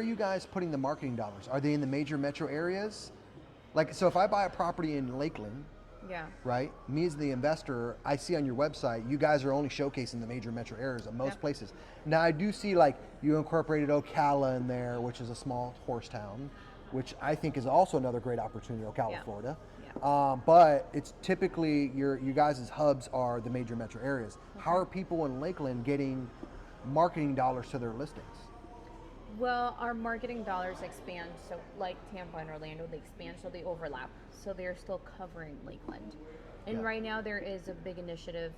are you guys putting the marketing dollars? Are they in the major metro areas? Like, so if I buy a property in Lakeland, Yeah. right? Me as the investor, I see on your website, you guys are only showcasing the major metro areas of most places. Now I do see like you incorporated Ocala in there, which is a small horse town, which I think is also another great opportunity, Ocala, Florida. Yeah. But it's typically you guys' hubs are the major metro areas. How are people in Lakeland getting marketing dollars to their listings? Well, our marketing dollars expand, so like Tampa and Orlando, they expand, so they overlap. So they're still covering Lakeland. And right now there is a big initiative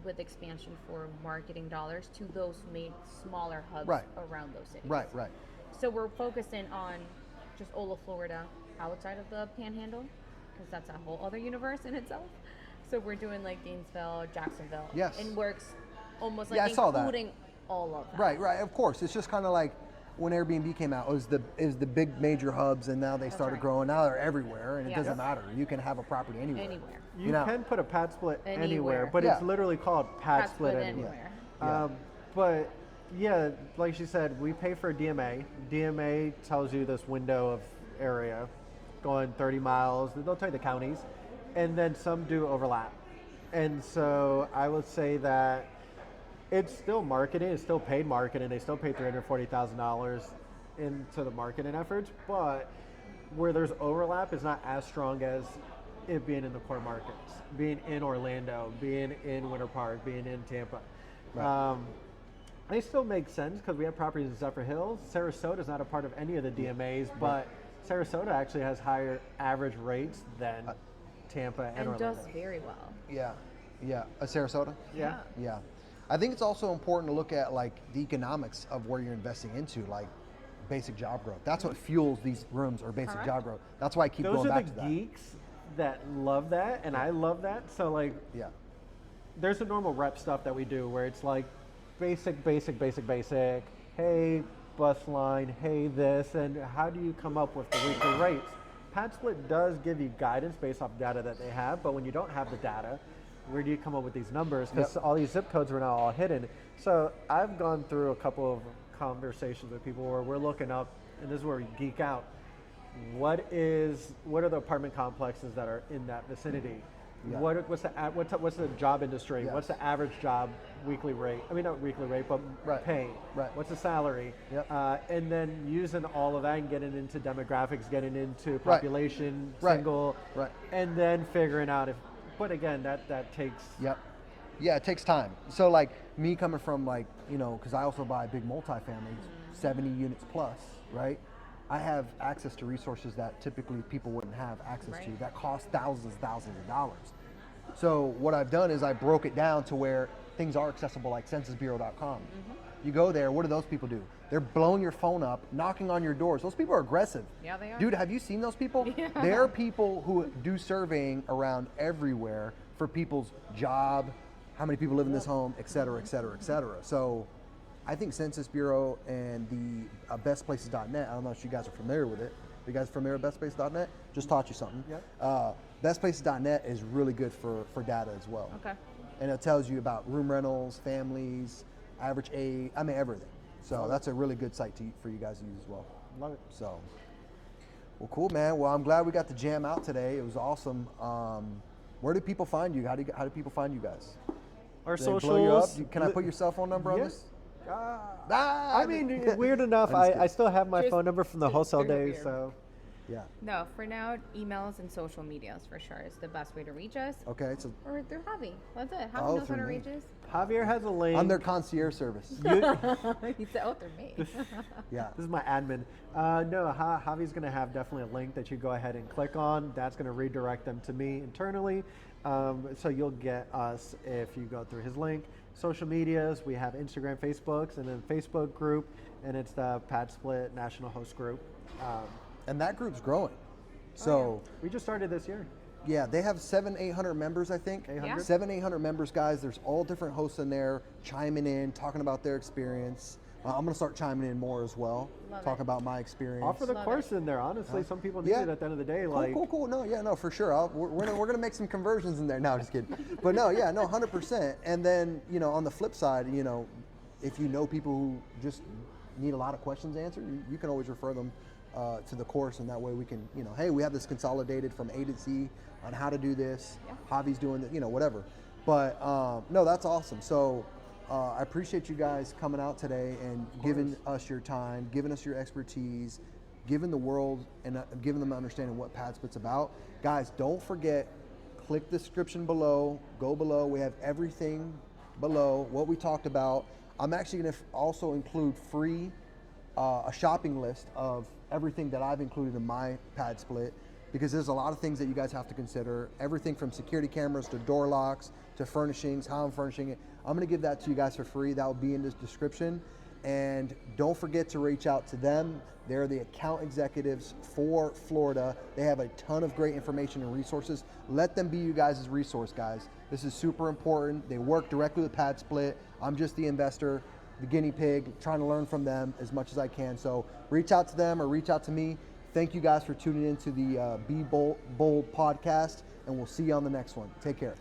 with expansion for marketing dollars to those smaller hubs around those cities. Right. So we're focusing on just all of Florida outside of the Panhandle, because that's a whole other universe in itself. So we're doing like Gainesville, Jacksonville. Yes. And works almost like I saw that. including all of that. Right. Of course. It's just kind of like when Airbnb came out, it was the big major hubs, and now they started growing. Now they're everywhere, and it doesn't matter. You can have a property anywhere. You can put a PadSplit anywhere, but it's literally called PadSplit anywhere. But yeah, like she said, we pay for a DMA. DMA tells you this window of area, going 30 miles. They'll tell you the counties, and then some do overlap. And so I would say that it's still marketing, it's still paid marketing. They still pay $340,000 into the marketing efforts, but where there's overlap is not as strong as it being in the core markets, being in Orlando, being in Winter Park, being in Tampa. They still make sense because we have properties in Zephyr Hills. Sarasota is not a part of any of the DMAs, but Sarasota actually has higher average rates than Tampa and Orlando. Does very well. Yeah. Sarasota? Yeah. I think it's also important to look at like the economics of where you're investing into, like basic job growth. That's what fuels these rooms, or basic job growth. That's why I keep going back to that. Those are the geeks that love that, and I love that. So like, there's a normal rep stuff that we do where it's like basic. Hey, bus line, hey this, and how do you come up with the weekly rates? PadSplit does give you guidance based off data that they have, but when you don't have the data, where do you come up with these numbers? Because all these zip codes are now all hidden. So I've gone through a couple of conversations with people where we're looking up, and this is where we geek out. What are the apartment complexes that are in that vicinity? What's the job industry? What's the average job weekly rate? I mean, not weekly rate, but pay. What's the salary? And then using all of that and getting into demographics, getting into population, single, and then figuring out if. But again, that takes. Yeah, it takes time. So like me coming from like, because I also buy big multifamilies, 70 units plus, right? I have access to resources that typically people wouldn't have access to, that cost thousands of dollars. So what I've done is I broke it down to where things are accessible, like censusbureau.com. You go there, what do those people do? They're blowing your phone up, knocking on your doors. Those people are aggressive. Yeah, they are. Dude, have you seen those people? There are people who do surveying around everywhere for people's job, how many people live in this home, et cetera. So I think Census Bureau and the bestplaces.net, I don't know if you guys are familiar with it. Are you guys familiar with bestplaces.net? Just taught you something. Bestplaces.net is really good for data as well. Okay. And it tells you about room rentals, families, average age, everything. So that's a really good site for you guys to use as well. Love it. So, well, cool, man. Well, I'm glad we got to jam out today. It was awesome. Where do people find you? How do people find you guys? Our Do they blow socials. you up? Can I put your cell phone number on this? I mean, weird enough, I still have my phone number from the wholesale days, so. Yeah. No, for now, emails and social medias for sure is the best way to reach us. Okay. So Or through Javi. That's it. Javi knows how to reach us. Javier has a link. I'm their concierge service. He said, through me. Yeah. This is my admin. No, Javi's going to have definitely a link that you go ahead and click on. That's going to redirect them to me internally. So you'll get us if you go through his link. Social medias, we have Instagram, Facebooks, and then Facebook group, and it's the PadSplit National Host Group. And that group's growing. So we just started this year. Yeah, they have 700-800 members, I think. 800? 700-800 members, guys. There's all different hosts in there chiming in, talking about their experience. I'm going to start chiming in more as well. Talk about my experience. Offer the course in there. Honestly, some people need it at the end of the day. Cool. No, for sure. We're gonna make some conversions in there. No, just kidding. But no, 100%. And then on the flip side, if you know people who just need a lot of questions answered, you can always refer them to the course, and that way we can, hey, we have this consolidated from A to Z on how to do this. Yeah. Javi's doing it, whatever. But no, that's awesome. So I appreciate you guys coming out today and giving us your time, giving us your expertise, giving the world and giving them an understanding what PadSplit's about. Guys, don't forget, click the description below, go below. We have everything below, what we talked about. I'm actually going to also include free a shopping list of everything that I've included in my PadSplit, because there's a lot of things that you guys have to consider. Everything from security cameras to door locks to furnishings, how I'm furnishing it. I'm going to give that to you guys for free. That will be in the description. And don't forget to reach out to them. They're the account executives for Florida. They have a ton of great information and resources. Let them be you guys' resource, guys. This is super important. They work directly with PadSplit. I'm just the investor, the guinea pig, trying to learn from them as much as I can. So reach out to them or reach out to me. Thank you guys for tuning into the Be Bold podcast, and we'll see you on the next one. Take care.